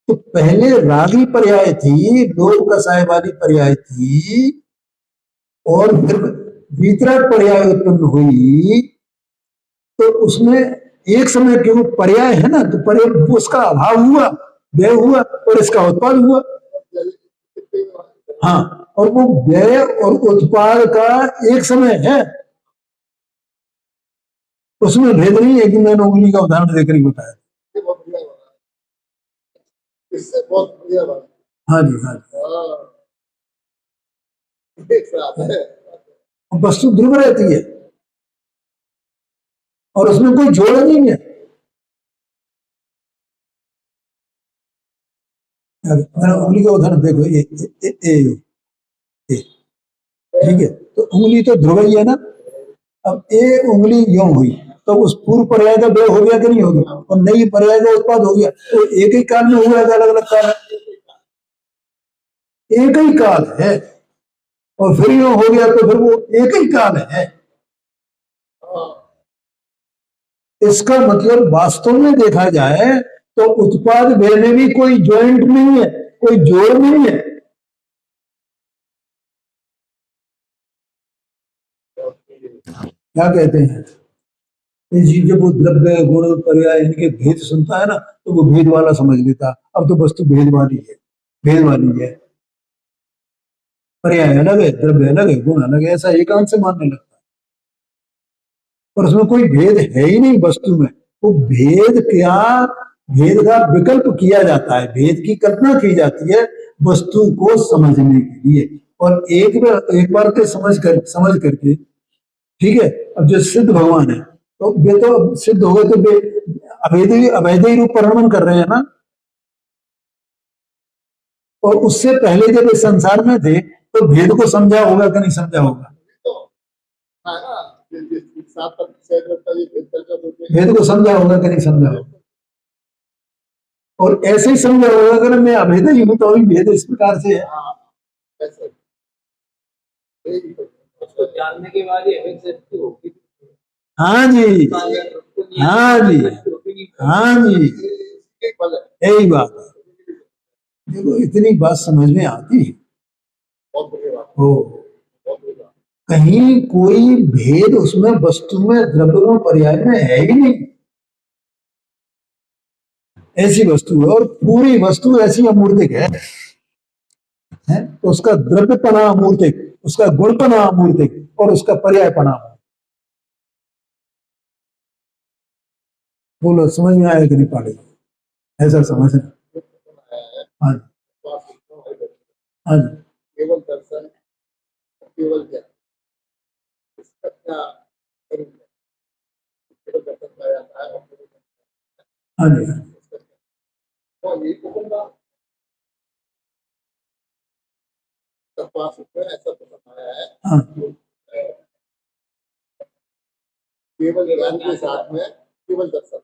तो पहले रागी पर्याय थी, लोक कसाय वाली पर्याय थी, और फिर वीतराग पर्याय उत्पन्न हुई, तो उसमें एक समय क्यों पर्याय है ना, तो पर्याय उसका अभाव हुआ, व्यय हुआ, और इसका उत्पाद हुआ। हाँ, और वो व्यय और उत्पाद का एक समय है, उसमें भेद नहीं है कि मैंने उंगली का उदाहरण देकर ही बताया। इससे बहुत बढ़िया बात। हाँ जी, हाँ जी, वस्तु ध्रुव रहती है और उसमें कोई जोड़ नहीं है। उंगली का उदाहरण देखो, ठीक है, तो उंगली तो ध्रुव ही है ना। अब ए उंगली यूं हुई, तो उस पूर्व पर्याय का व्यय हो गया कि नहीं हो गया, और नई पर्याय का उत्पाद हो गया, तो एक ही काल में हुआ है, अलग अलग काल है? एक ही काल है, और फिर यूं हो गया तो फिर वो एक ही काल है। इसका मतलब वास्तव में देखा जाए तो उत्पाद व्यय में भी कोई ज्वाइंट नहीं है, कोई जोड़ नहीं है। क्या कहते हैं, जब वो द्रव्य गुण पर्याय इनके भेद सुनता है ना, तो वो भेद वाला समझ लेता, अब तो वस्तु भेद वाली है, भेद वाली है, पर्याय अलग है, द्रव्य अलग है, गुण अलग है, ऐसा एकांत से मानने लगता है। और उसमें कोई भेद है ही नहीं वस्तु में। वो भेद क्या, भेद का विकल्प किया जाता है, भेद की कल्पना की जाती है वस्तु को समझने के लिए, और एक बार के समझ करके, ठीक है। अब जो सिद्ध भगवान है, तो वे तो सिद्ध हो गए, तो वे अवैध रूप परिणमन कर रहे हैं ना। और उससे पहले जब इस संसार में थे, तो भेद को समझा होगा कि नहीं समझा होगा? भेद को समझा होगा कि नहीं समझा होगा? और ऐसे ही समझा होगा अगर मैं अभेद ही हूं, तो अभी भेद इस प्रकार से है। उसको जानने के बाद ही अभेद सृष्टि होगी। हाँ जी, हाँ जी, हाँ जी, यही बात है। देखो इतनी बात समझ में आती है हो, कहीं कोई भेद उसमें वस्तु में द्रव्य पर्याय में है ही नहीं, ऐसी वस्तु है, और पूरी वस्तु ऐसी अमूर्तिक है, तो उसका द्रव्यपना अमूर्तिक, उसका गुणपना अमूर्तिक, और उसका पर्यायपना। बोलो समझ में आया कि नहीं पाड़े? ऐसा समझ है। हाँ हाँ, केवल दर्शन, केवल क्या, इसका क्या हाँ जी, ऐसा बताया है। हाँ, केवल ज्ञान के साथ में केवल दर्शन।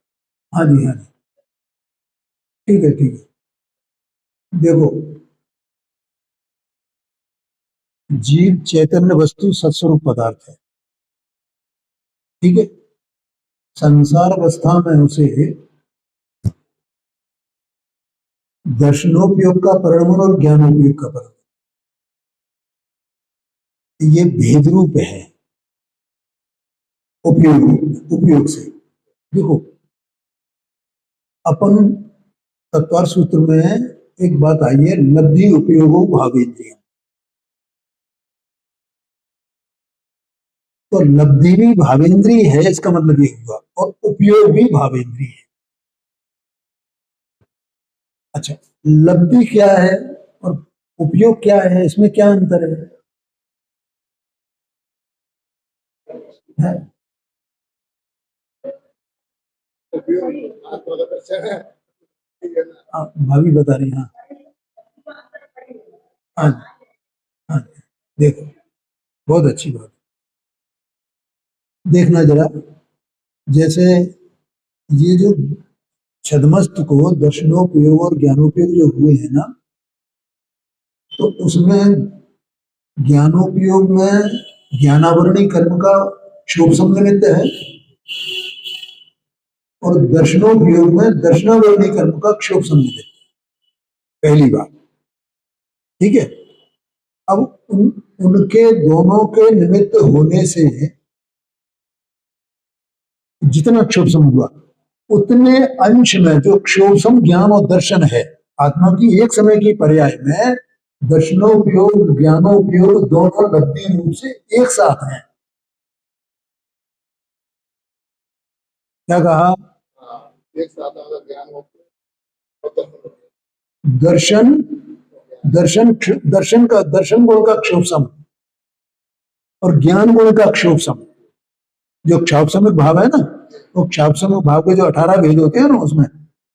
हाँ जी, हाँ जी, ठीक है, ठीक है। देखो, जीव चैतन्य वस्तु सत्स्वरूप पदार्थ है, ठीक है। संसार अवस्था में उसे दर्शनोपयोग का परिणमन और ज्ञानोपयोग का परिणमन, ये भेद रूप है, उपयोग से। देखो, अपन तत्वार सूत्र में एक बात आई है, लब्धि उपयोगो भावेंद्रिय, तो लब्धि भी भावेंद्रिय है, इसका मतलब ये हुआ, और उपयोग भी भावेंद्रिय है। अच्छा, लब्धि क्या है और उपयोग क्या है, इसमें क्या अंतर है? भाभी बता रही, हाँ हाँ हाँ, देखो बहुत अच्छी बात। देखना जरा, जैसे ये जो छदमस्त को दर्शनोपयोग और ज्ञानोपयोग जो हुए हैं ना, तो उसमें ज्ञानोपयोग में ज्ञानावरणी कर्म का क्षोभ निमित्त है, और दर्शनोपयोग में दर्शनावरणी कर्म का क्षोभ निमित्त है। पहली बात, ठीक है। अब उनके दोनों के निमित्त होने से जितना क्षोभ हुआ, उतने अंश में जो क्षोभ ज्ञान और दर्शन है आत्मा की, एक समय की पर्याय में दर्शनोपयोग ज्ञानोपयोग दोनों लब्धि रूप से एक साथ हैं। क्या कहा? एक साथ ज्ञान दर्शन, दर्शन गुण का क्षोभ और ज्ञान गुण का क्षोभ। जो क्षापसमिक भाव है ना, वो क्षापसमिक भाव के जो 18 भेद होते हैं ना,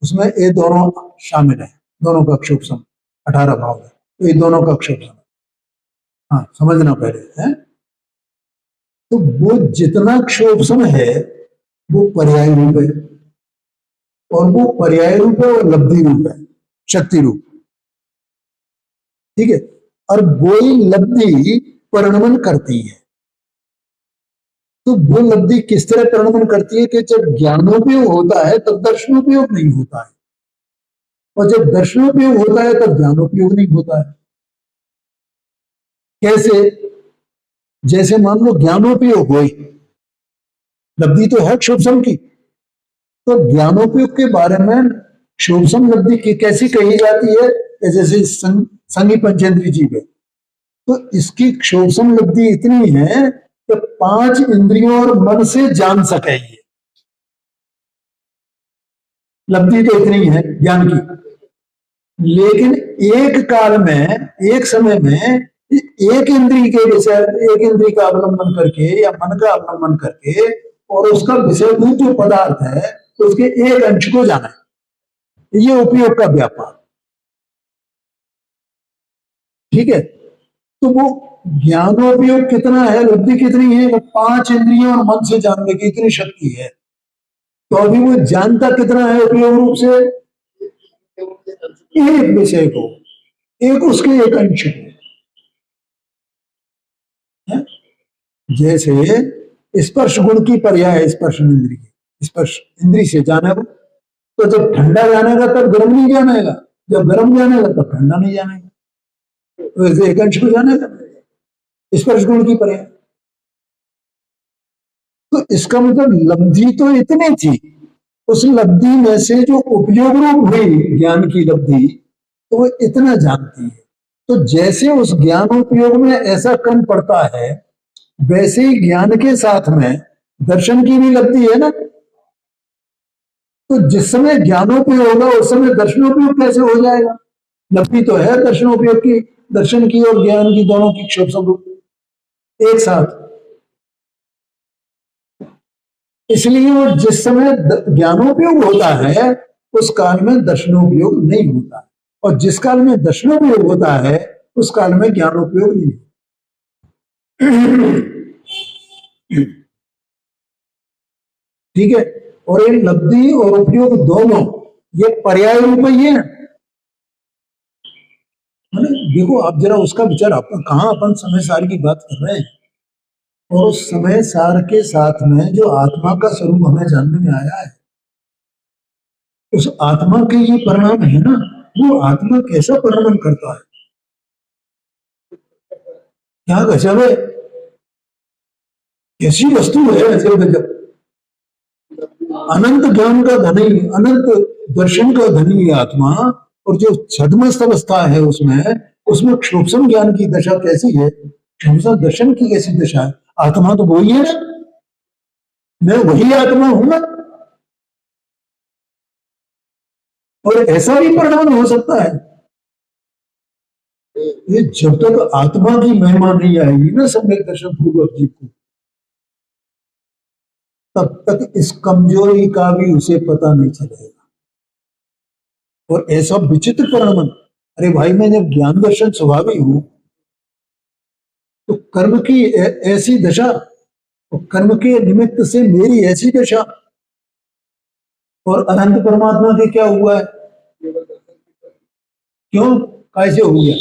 उसमें ये दोनों शामिल है। दोनों का क्षोभ 18 भाव है, तो ये दोनों का क्षोभ। हाँ, समझना पहले है। तो वो जितना क्षोभ है वो पर्याय रूप है, और वो पर्याय रूप है और लब्धि रूप है, शक्ति रूप, ठीक है। और वो लब्धि परिणमन करती है। तो वो लब्धि किस तरह परिणमन करती है कि जब ज्ञानोपयोग होता है तब दर्शनोपयोग नहीं होता है, और जब दर्शनोपयोग होता है तब ज्ञानोपयोग नहीं होता है। कैसे? जैसे मान लो ज्ञानोपयोग हुई, लब्धि तो है क्षोभसम की, तो ज्ञानोपयोग के बारे में क्षोभसम लब्धि की कैसी कही जाती है? जैसे संगी पंचेंद्रीय जीव है, तो इसकी क्षोभसम लब्धि इतनी है कि 5 इंद्रियों और मन से जान सके। ये लब्धि तो इतनी है ज्ञान की, लेकिन एक काल में, एक समय में एक इंद्रिय के विषय, एक इंद्रिय का अवलंबन करके या मन का अवलंबन करके, और उसका विषयभूत जो पदार्थ है उसके एक अंश को जाना है। ये उपयोग का व्यापार, ठीक है। तो वो ज्ञानोपयोग कितना है, लब्धि कितनी है? वो 5 इंद्रियों और मन से जानने की इतनी शक्ति है। तो अभी वो जानता कितना है उपयोग रूप से? एक विषय को, एक उसके एक अंश को। जैसे स्पर्श गुण की पर्याय स्पर्श इंद्रिय, स्पर्श इंद्रिय से जाने को, तो जब ठंडा जानेगा तब गर्म नहीं जानेगा, जब गर्म जानेगा तब ठंडा नहीं जानेगा, तो ऐसे एक अंश को जानेगा, स्पर्श गुण की पर्याय। तो इसका मतलब लब्धि तो इतनी थी, उस लब्धि में से जो उपयोग रूप हुई ज्ञान की लब्धि, तो वो इतना जानती है। तो जैसे उस ज्ञानोपयोग में ऐसा कम पड़ता है, वैसे ही ज्ञान के साथ में दर्शन की भी लब्धि है ना। तो जिस समय ज्ञानोपयोग होगा उस समय दर्शनोपयोग कैसे हो जाएगा? लब्धि तो है दर्शनोपयोग की, दर्शन की और ज्ञान की, दोनों की क्षोभ समरूप एक साथ। इसलिए वो जिस समय ज्ञानोपयोग होता है उस काल में दर्शनोपयोग नहीं होता, और जिस काल में दर्शनोपयोग होता है उस काल में ज्ञानोपयोग नहीं। ठीक है। और ये लब्धि और उपयोग दोनों ये पर्याय रूप ही है। देखो आप जरा उसका विचार, अपन कहां अपन समय सार की बात कर रहे हैं, और उस समय सार के साथ में जो आत्मा का स्वरूप हमें जानने में आया है, उस आत्मा के ये परिणाम है ना, वो आत्मा कैसा परिणाम करता है, क्या गजब है, कैसी वस्तु है अजब गजब। अनंत ज्ञान का धनी, अनंत दर्शन का धनी आत्मा, और जो छद्मस्त अवस्था है उसमें क्षोभसम ज्ञान की दशा कैसी है, क्षोभसम दर्शन की कैसी दशा है। आत्मा तो वही है ना, मैं वही आत्मा हूं ना। और ऐसा भी परिणाम हो सकता है, ये जब तक आत्मा की महिमा नहीं आएगी ना सम्यक दर्शन पूर्वक जीव को, तब तक इस कमजोरी का भी उसे पता नहीं चलेगा। और ऐसा विचित्र परिणाम, अरे भाई मैं जब ज्ञान दर्शन स्वभावी हूं तो कर्म की ऐसी दशा, तो कर्म के निमित्त से मेरी ऐसी दशा, और अनंत परमात्मा के क्या हुआ है, क्यों कैसे हो गया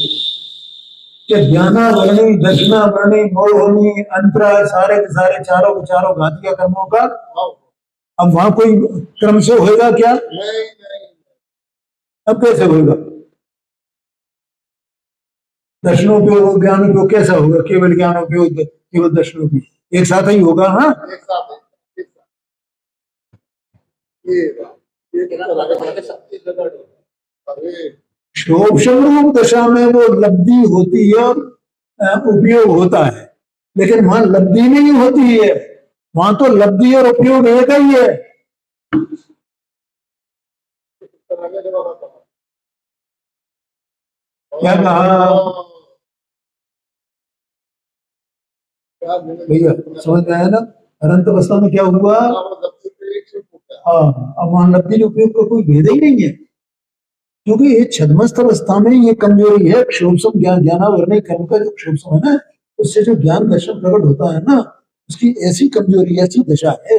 कि ज्ञाना वर्णी दर्शना वर्णी मोहनी अंतरा सारे के सारे चारों के चारों घातिया कर्मों का अब वहां कोई क्रम से होएगा क्या? अब कैसे होगा? दर्शनोपयोग ज्ञानोपयोग कैसा होगा? केवल ज्ञानोपयोग केवल दर्शनोपयोग एक साथ ही होगा। हाँ शोभम रूप दशा में वो लब्धि होती है और उपयोग होता है, लेकिन वहां लब्धि नहीं होती है, वहां तो लब्धि और उपयोग एक ही है। क्या कहा भैया, समझ में आया ना? अनंत अवस्था में क्या हुआ? हाँ, अब वहां लब्धि उपयोग का कोई भेद ही नहीं है, क्योंकि ये छद्मस्त अवस्था में ये कमजोरी है। क्षोभम ज्ञान ज्ञानावरण कर्म का जो क्षोभम है ना, उससे जो ज्ञान दर्शन प्रकट होता है ना, उसकी ऐसी कमजोरी ऐसी दशा है,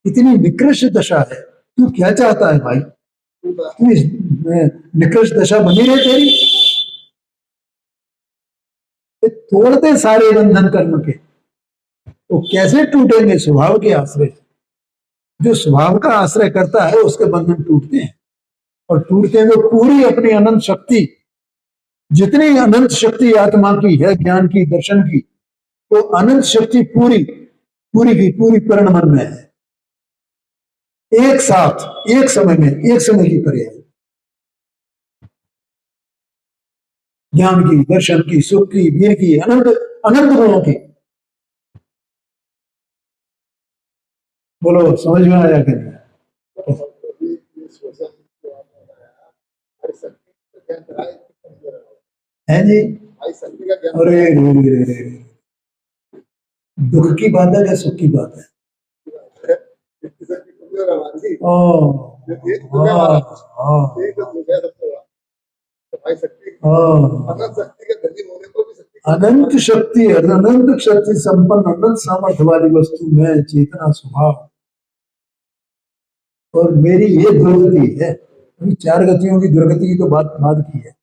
इतनी निकृष्ट दशा है। तू क्या चाहता है भाई? तू इस निकृष्ट दशा बनी रहे तेरी, तोड़ते सारे बंधन कर्म के, तो कैसे टूटेंगे? स्वभाव के आश्रय। जो स्वभाव का आश्रय करता है उसके बंधन टूटते हैं, और टूटते हैं तो पूरी अपनी अनंत शक्ति, जितनी अनंत शक्ति आत्मा की है, ज्ञान की, दर्शन की, तो अनंत शक्ति पूरी पूरी की पूरी परिणमन में है, एक साथ एक समय में, एक समय की पर्याय ज्ञान की, दर्शन की, सुख की, वीर की, अनंत अनंत गुणों की। बोलो समझ में आया कि नहीं? है जी? अरे दुख की बात है क्या सुख की बात है? अनंत शक्ति, अनंत शक्ति संपन्न, अनंत सामर्थ्य वाली वस्तु में चेतना स्वभाव, और मेरी ये दुर्गति है। अभी चार गतियों की दुर्गति की तो बात की है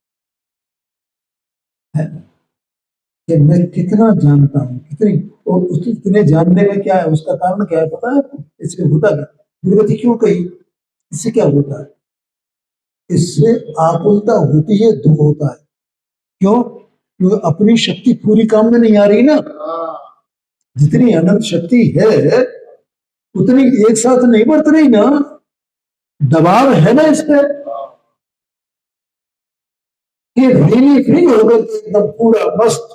कि मैं कितना जानता हूँ, कितनी, और उसकी इतने जानने में क्या है, उसका कारण क्या है पता है? इससे होता क्या? दुर्गति क्यों कही? इससे क्या होता है? इससे आकुलता होती है, दुख होता है। क्यों? क्योंकि अपनी शक्ति पूरी काम में नहीं आ रही ना। जितनी अनंत शक्ति है उतनी एक साथ नहीं बरत रही ना, दबाव है ना इस पे कि रियली फ्री हो गए एकदम पूरा मस्त,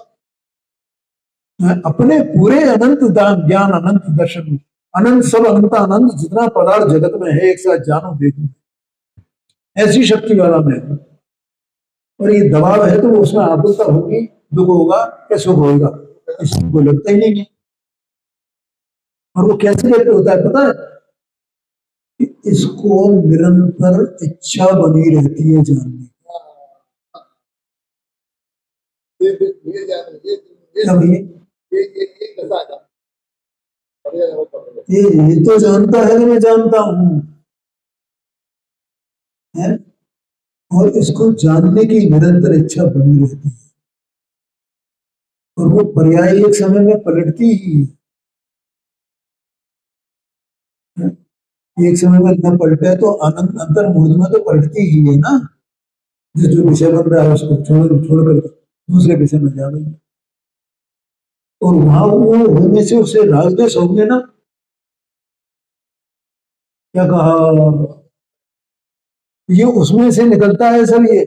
अपने पूरे अनंत ज्ञान, अनंत दर्शन, अनंत सब अनंत अनंत जितना पदार्थ जगत में है एक साथ जानो देखूं, ऐसी शक्ति वाला मैं। और ये दबाव है तो उसमें आकुलता होगी, दुख होगा या सुख होगा, इसको लगता ही नहीं है। और वो कैसे व्यक्त होता है पता है? कि इसको निरंतर इच्छा बनी रहती है जानने ये तो जानता है कि मैं जानता हूं, है? और इसको जानने की निरंतर इच्छा बनी रहती है, और वो पर्याय एक समय में पलटती ही है। एक समय में न पलटे तो आनंद अंतर मुहूर्त में तो पलटती ही है ना। जो विषय बन रहा है उसको छोड़कर दूसरे विषय में जा रही है, और वहां वो होने से उसे राजदेश होंगे ना। क्या कहा? ये उसमें से निकलता है सर, ये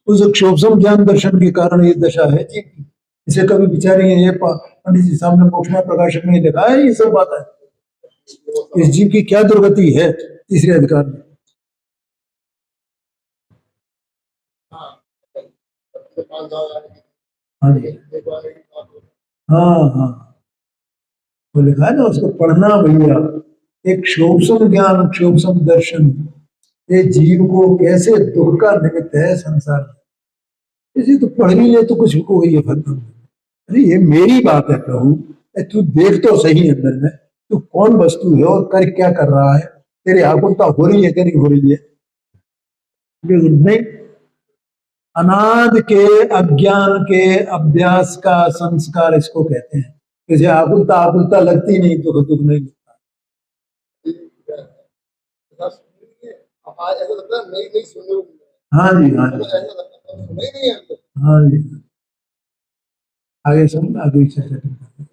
उस क्षोभम ज्ञान दर्शन के कारण ये दशा है जी। इसे कभी विचारेंगे, ये पंडित जी सामने मोक्ष में प्रकाशक में लिखा है, ये सब बात है। इस जीव की क्या दुर्गति है तीसरे अधिकार में। हाँ जी, हाँ हाँ, वो लिखा है ना, उसको पढ़ना भैया। एक क्षोभसम ज्ञान क्षोभसम दर्शन, ये जीव को कैसे दुख का निमित्त है संसार में। इसे तो पढ़ भी ले तो कुछ को ये खत्म। अरे ये मेरी बात है प्रभु, तू देख तो सही अंदर में, तू कौन वस्तु है और कर क्या कर रहा है, तेरी आकुलता हो रही है कि नहीं हो रही है। बिल्कुल नहीं, अनाद के अज्ञान के अभ्यास का संस्कार इसको कहते हैं। तुझे आकुलता आकुलता लगती नहीं, दुख दुख नहीं लगता। हाँ जी, हाँ जी, हाँ जी, आगे सुन, आगे चर्चा करते हैं।